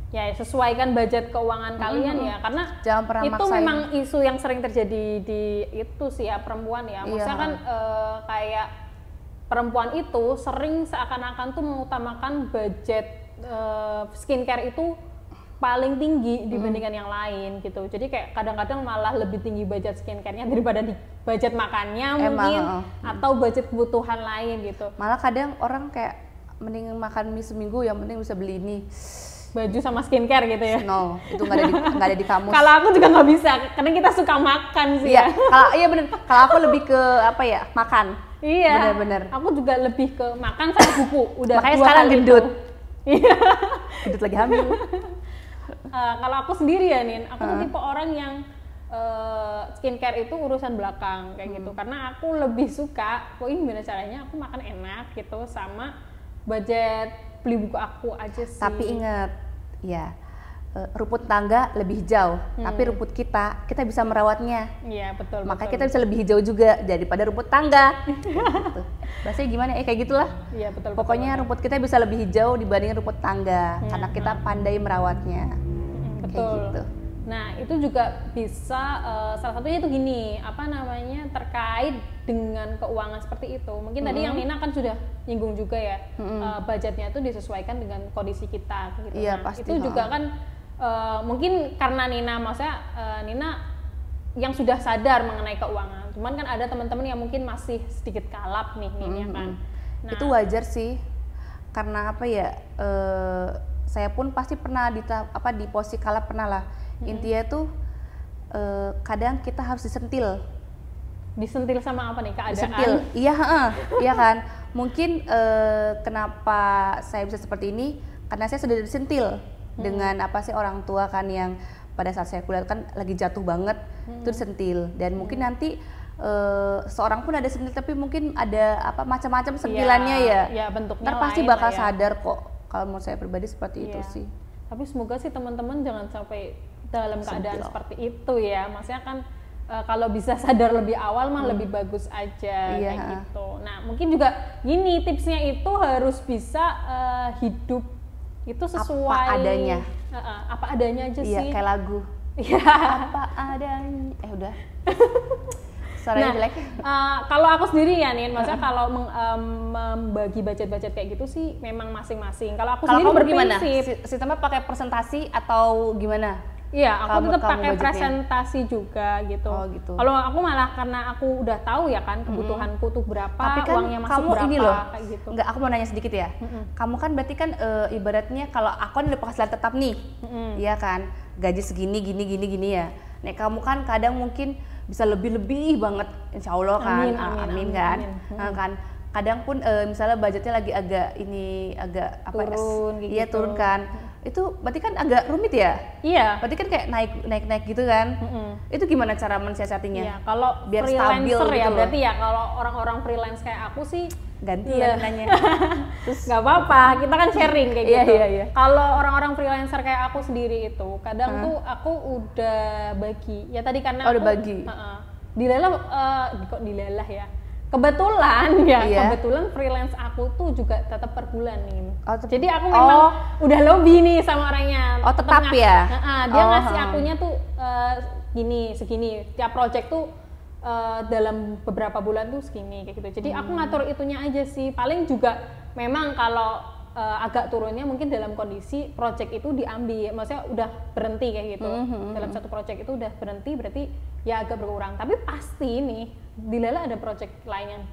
Ya sesuaikan budget keuangan kalian ya, karena jangan pernah itu maksain. Memang isu yang sering terjadi di itu sih ya perempuan ya. Maksudnya kan kayak perempuan itu sering seakan-akan tuh mengutamakan budget skincare itu paling tinggi dibandingkan yang lain gitu. Jadi kayak kadang-kadang malah lebih tinggi budget skincare-nya daripada di budget makannya mungkin atau budget kebutuhan lain gitu. Malah kadang orang kayak mending makan mie seminggu, yang penting bisa beli ini baju sama skincare gitu ya? No, itu nggak ada di kamus. Kalau aku juga nggak bisa, karena kita suka makan sih. Iya, iya bener. Kalau aku lebih ke apa ya, makan. Iya. Bener. Aku juga lebih ke makan sama buku. Udah. Makanya sekarang gendut. Iya. Gendut lagi hamil. Kalau aku sendiri ya Nin, aku tuh tipe orang yang skincare itu urusan belakang kayak gitu. Karena aku lebih suka, gimana caranya aku makan enak gitu sama budget beli buku aku aja sih. Tapi ingat, ya rumput tangga lebih hijau, tapi rumput kita bisa merawatnya. Iya betul. Makanya kita bisa lebih hijau juga daripada rumput tangga. Gitu. Bahasanya gimana? Kayak gitulah. Iya betul. Pokoknya rumput kita bisa lebih hijau dibanding rumput tangga, karena kita pandai merawatnya. Betul. Kayak gitu. Nah itu juga bisa salah satunya itu gini, apa namanya, terkait dengan keuangan seperti itu. Mungkin tadi yang Nina kan sudah nyinggung juga ya, budgetnya itu disesuaikan dengan kondisi kita gitu. Iya, pasti. Itu juga kan mungkin karena Nina, maksudnya Nina yang sudah sadar mengenai keuangan. Cuman kan ada teman-teman yang mungkin masih sedikit kalap nih ya kan. Nah, itu wajar sih, karena apa ya, saya pun pasti pernah di posisi kalap, pernah lah. Intinya tuh kadang kita harus disentil sama apa nih, keadaan? Disentil, iya kan. Mungkin kenapa saya bisa seperti ini, karena saya sudah disentil dengan orang tua kan, yang pada saat saya kuliah kan lagi jatuh banget, itu disentil. Dan mungkin nanti seorang pun ada sentil, tapi mungkin ada macam-macam sentilannya ya bentuknya ntar pasti lain bakal ya. Sadar kok. Kalau menurut saya pribadi seperti itu sih. Tapi semoga sih teman-teman jangan sampai dalam keadaan seperti itu ya. Maksudnya kan kalau bisa sadar lebih awal mah lebih bagus aja kayak gitu. Nah mungkin juga gini tipsnya itu harus bisa hidup itu sesuai apa adanya. Apa adanya aja sih. Iya kayak lagu. Iya. Apa adanya. Udah. Suaranya jelek. Kalau aku sendiri ya nih, maksudnya kalau membagi budget kayak gitu sih memang masing-masing. Kalau aku sendiri berprinsip. Gimana? Sistemnya pakai presentasi atau gimana? Iya, aku tetap pakai presentasi juga gitu. Oh gitu. Kalau aku malah karena aku udah tahu ya kan kebutuhanku tuh berapa, tapi kan uangnya masuk kamu berapa, ini loh, kayak gitu. Enggak, aku mau nanya sedikit ya. Kamu kan berarti kan ibaratnya kalau aku kan udah penghasilan tetap nih, iya kan, gaji segini, gini ya. Nek kamu kan kadang mungkin bisa lebih banget, insya Allah kan, amin kan. Kan kadang pun misalnya budgetnya lagi agak turun, iya turun kan. Itu berarti kan agak rumit ya? Iya. Berarti kan kayak naik gitu kan? Itu gimana cara mensiasatinya? Iya, kalau biar freelancer stabil ya gitu berarti ya kalau orang-orang freelance kayak aku sih gantian nanya. Terus nggak apa-apa, kita kan sharing kayak gitu. Iya. Kalau orang-orang freelancer kayak aku sendiri itu, kadang tuh aku udah bagi. Ya tadi karena udah bagi. Kok dilelah ya. Kebetulan freelance aku tuh juga tetap per bulan nih. Jadi aku memang udah lobby nih sama orangnya. Tetap ya? Dia ngasih akunya tuh segini. Tiap project tuh dalam beberapa bulan tuh segini kayak gitu. Jadi aku ngatur itunya aja sih. Paling juga memang kalau agak turunnya mungkin dalam kondisi project itu diambil, maksudnya udah berhenti kayak gitu. Dalam satu project itu udah berhenti berarti ya agak berkurang. Tapi pasti nih di Lela ada project lain yang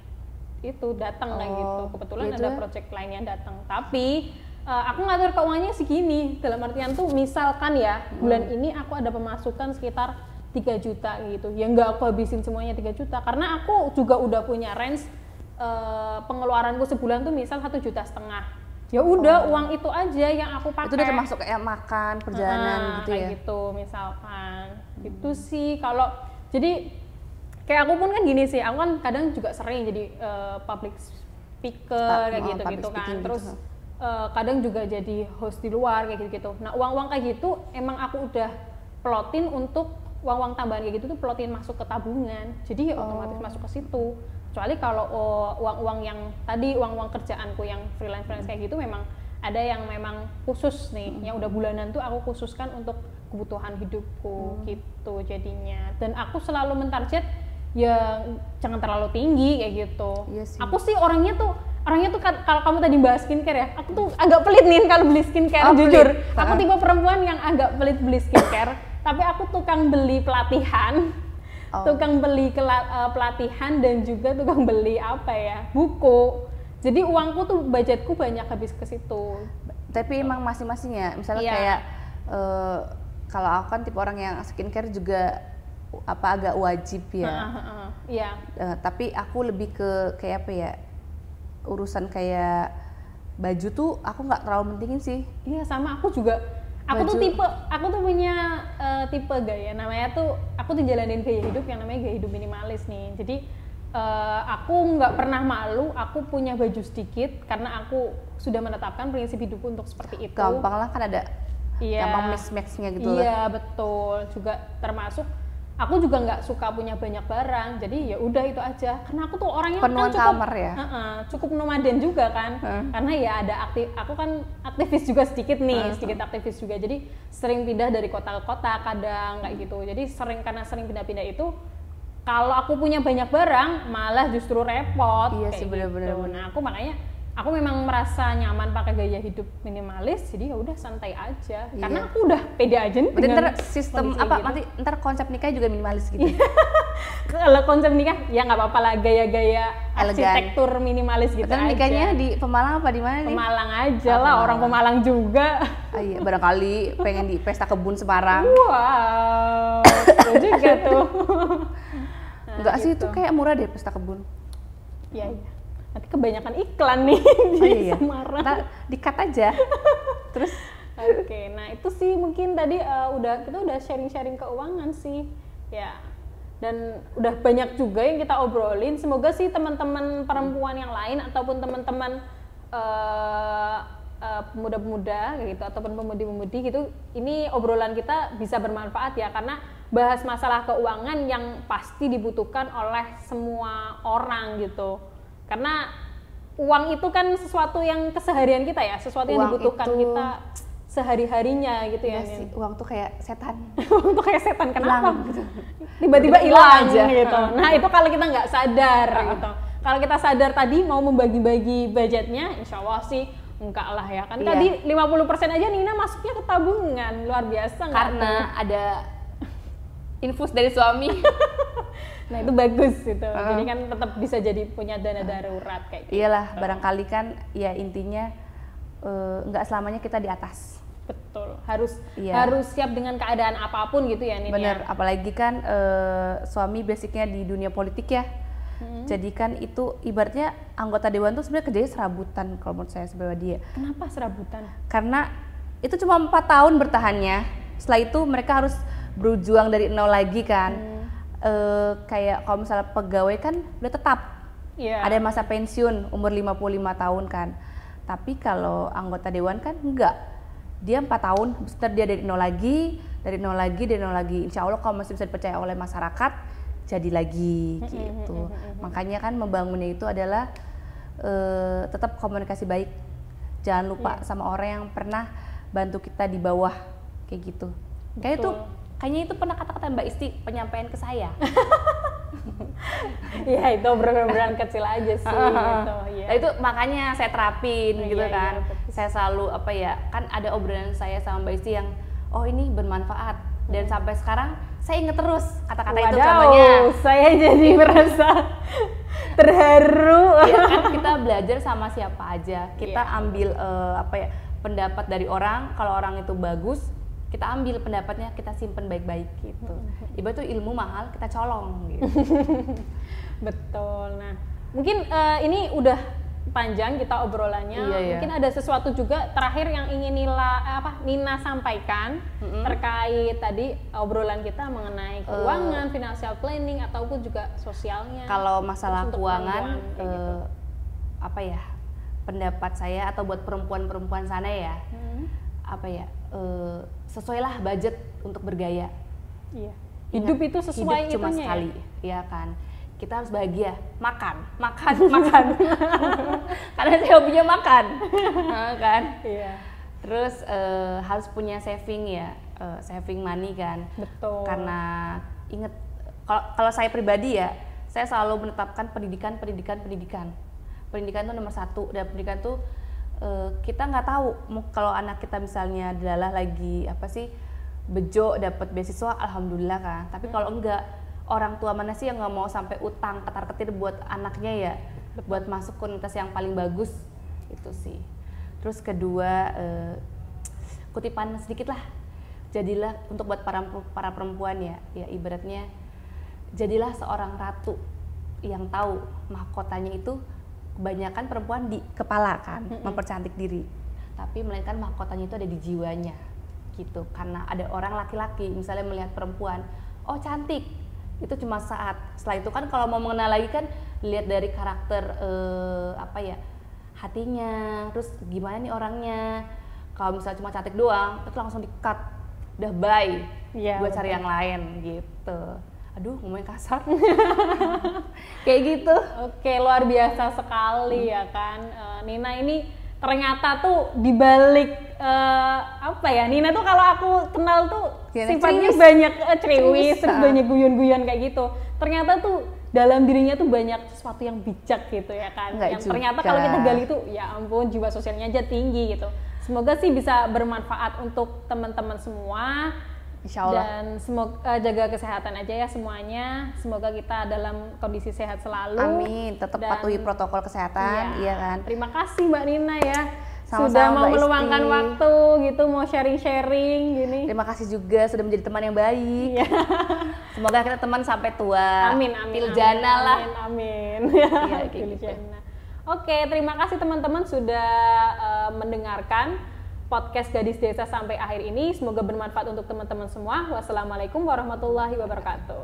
itu datang kayak gitu. Kebetulan ada project lain yang datang. Tapi aku ngatur keuangannya segini. Dalam artian tuh misalkan ya bulan ini aku ada pemasukan sekitar 3 juta gitu. Ya nggak aku habisin semuanya 3 juta karena aku juga udah punya range pengeluaranku sebulan tuh misal 1,5 juta. Ya udah uang itu aja yang aku pakai. Itu udah termasuk kayak makan, perjalanan gitu ya. Kayak gitu misalkan. Itu sih kalau jadi kayak aku pun kan gini sih, aku kan kadang juga sering jadi public speaker kayak gitu kan. Terus kadang juga jadi host di luar kayak gitu. Nah, uang-uang kayak gitu emang aku udah plotin untuk uang-uang tambahan kayak gitu tuh plotin masuk ke tabungan. Jadi ya otomatis masuk ke situ. Kecuali kalau uang-uang yang tadi uang-uang kerjaanku yang freelance kayak gitu memang ada yang memang khusus nih yang udah bulanan tuh aku khususkan untuk kebutuhan hidupku gitu jadinya. Dan aku selalu mentarget ya jangan terlalu tinggi kayak gitu. Iya sih. Aku sih orangnya tuh kalau kamu tadi bahas skincare ya, aku tuh agak pelit nih kalau beli skincare jujur. Aku tipe perempuan yang agak pelit beli skincare, tapi aku tukang beli pelatihan. Tukang beli pelatihan dan juga tukang beli buku. Jadi uangku tuh budgetku banyak habis ke situ. Tapi emang masing-masing ya. Misalnya kayak kalau aku kan tipe orang yang skincare juga agak wajib ya. Iya. Tapi aku lebih ke kayak urusan kayak baju tuh aku nggak terlalu pentingin sih. Iya sama aku juga. Aku tuh punya tipe gaya namanya tuh aku tuh jalanin gaya hidup yang namanya gaya hidup minimalis nih. Jadi aku nggak pernah malu aku punya baju sedikit karena aku sudah menetapkan prinsip hidupku untuk seperti itu. Gampang lah kan ada gampang mix-matchnya gitu. Iya betul, juga termasuk aku juga nggak suka punya banyak barang, jadi ya udah itu aja. Karena aku tuh orangnya penuhan kan cukup kamar ya. Cukup nomaden juga kan. Karena ya aku kan aktivis juga sedikit aktivis juga. Jadi sering pindah dari kota ke kota kadang kayak gitu. Jadi karena sering pindah-pindah itu kalau aku punya banyak barang malah justru repot. Iya sih benar-benar. Nah, aku memang merasa nyaman pakai gaya hidup minimalis, jadi ya udah santai aja. Iya. Karena aku udah pede aja nih. Ntar sistem nanti ntar konsep nikah juga minimalis gitu. Kalau konsep nikah ya nggak apa-apa lah, gaya-gaya arsitektur minimalis gitu aja. Nikahnya di Pemalang apa di mana nih? Pemalang aja lah, orang Pemalang juga. Iya, barangkali pengen di Pesta Kebun Semarang. Wow, itu juga tuh. Enggak sih, itu kayak murah deh Pesta Kebun. Iya. Nanti kebanyakan iklan nih di Semarang. Ntar di-cut aja. Terus Oke, nah itu sih mungkin tadi kita udah sharing-sharing keuangan sih. Ya. Dan udah banyak juga yang kita obrolin. Semoga sih teman-teman perempuan yang lain ataupun teman-teman pemuda-pemuda gitu ataupun pemudi-pemudi gitu, ini obrolan kita bisa bermanfaat ya, karena bahas masalah keuangan yang pasti dibutuhkan oleh semua orang gitu. Karena uang itu kan sesuatu yang keseharian kita ya, sesuatu yang dibutuhkan kita sehari-harinya gitu ya. Sih, uang tuh kayak setan. Uang tuh kayak setan, kenapa? Gitu. Tiba-tiba hilang aja gitu. Nah itu kalau kita nggak sadar gitu. Kalau kita sadar tadi mau membagi-bagi budgetnya, insya Allah sih enggak lah ya kan. Tadi 50% aja Nina masuknya ke tabungan, luar biasa. Karena ada infus dari suami. Nah itu bagus gitu. Jadi kan tetap bisa jadi punya dana darurat kayak gitu. Iyalah, barangkali kan ya intinya nggak selamanya kita di atas. Betul, harus siap dengan keadaan apapun gitu ya Nina. Bener, apalagi kan suami basicnya di dunia politik ya. Jadi kan itu ibaratnya anggota dewan tuh sebenarnya kerjanya serabutan kalau menurut saya sebenarnya dia. Kenapa serabutan? Karena itu cuma 4 tahun bertahannya. Setelah itu mereka harus berjuang dari nol lagi kan. Kayak kalau misalnya pegawai kan udah tetap. Ada masa pensiun umur 55 tahun kan. Tapi kalau anggota dewan kan enggak. Dia 4 tahun, setelah dia dari nol lagi. Insya Allah kalau masih bisa dipercaya oleh masyarakat, jadi lagi gitu. Makanya kan membangunnya itu adalah tetap komunikasi baik. Jangan lupa sama orang yang pernah bantu kita di bawah kayak gitu. Kayaknya itu pernah kata-kata Mbak Isti penyampaian ke saya. Ya itu obrolan kecil aja sih gitu. Nah, itu makanya saya terapin gitu kan. Saya selalu kan ada obrolan saya sama Mbak Isti yang ini bermanfaat dan sampai sekarang saya inget terus kata-kata itu contohnya. Saya jadi merasa terharu. Ya kan kita belajar sama siapa aja. Kita ambil pendapat dari orang. Kalau orang itu bagus, kita ambil pendapatnya, kita simpen baik-baik gitu. Ibarat tuh ilmu mahal, kita colong gitu. Betul. Nah, mungkin ini udah panjang kita obrolannya. Mungkin ada sesuatu juga terakhir yang ingin Nina sampaikan terkait tadi obrolan kita mengenai keuangan, financial planning ataupun juga sosialnya. Kalau masalah keuangan pendapat saya atau buat perempuan-perempuan sana ya. Sesuailah budget untuk bergaya. Iya. Hidup itu sesuai hidup cuma itunya sekali, ya kan. Kita harus bahagia, makan. Karena saya hobinya makan, kan. Iya. Terus harus punya saving ya, saving money kan. Betul. Karena inget, kalau saya pribadi ya, saya selalu menetapkan pendidikan. Pendidikan itu nomor 1. Dan pendidikan tuh kita nggak tahu kalau anak kita misalnya adalah lagi bejo dapat beasiswa, alhamdulillah kan. Tapi kalau enggak, orang tua mana sih yang nggak mau sampai utang ketar-ketir buat anaknya ya, buat masuk universitas yang paling bagus itu sih. Terus kedua, kutipan sedikit lah, jadilah untuk buat para perempuan ya ibaratnya jadilah seorang ratu yang tahu mahkotanya itu kebanyakan perempuan di kepala kan, mempercantik diri, tapi melainkan mahkotanya itu ada di jiwanya gitu. Karena ada orang laki-laki misalnya melihat perempuan, oh cantik, itu cuma saat. Setelah itu kan kalau mau mengenal lagi kan lihat dari karakter hatinya, terus gimana nih orangnya. Kalau misalnya cuma cantik doang, itu langsung di-cut, udah bye, buat cari yang lain gitu. Aduh, ngomongnya kasar. Kayak gitu. Oke, luar biasa sekali ya kan. Nina ini ternyata tuh dibalik Nina tuh kalau aku kenal tuh sifatnya banyak ceriwis, terus banyak guyon-guyon kayak gitu. Ternyata tuh dalam dirinya tuh banyak sesuatu yang bijak gitu ya kan. Yang ternyata kalau kita gali tuh ya ampun, jiwa sosialnya aja tinggi gitu. Semoga sih bisa bermanfaat untuk teman-teman semua. Insyaallah. Dan semoga jaga kesehatan aja ya semuanya. Semoga kita dalam kondisi sehat selalu. Amin. Tetap patuhi protokol kesehatan, iya kan. Terima kasih Mbak Nina ya. Sama-sama, sudah mau Mbak meluangkan Isti. waktu gitu, mau sharing-sharing gini. Terima kasih juga sudah menjadi teman yang baik. Iya. Semoga kita teman sampai tua. Amin. Piljana lah. Amin. Iya, kayak gitu. Oke, terima kasih teman-teman sudah mendengarkan podcast Gadis Desa sampai akhir ini. Semoga bermanfaat untuk teman-teman semua. Wassalamualaikum warahmatullahi wabarakatuh.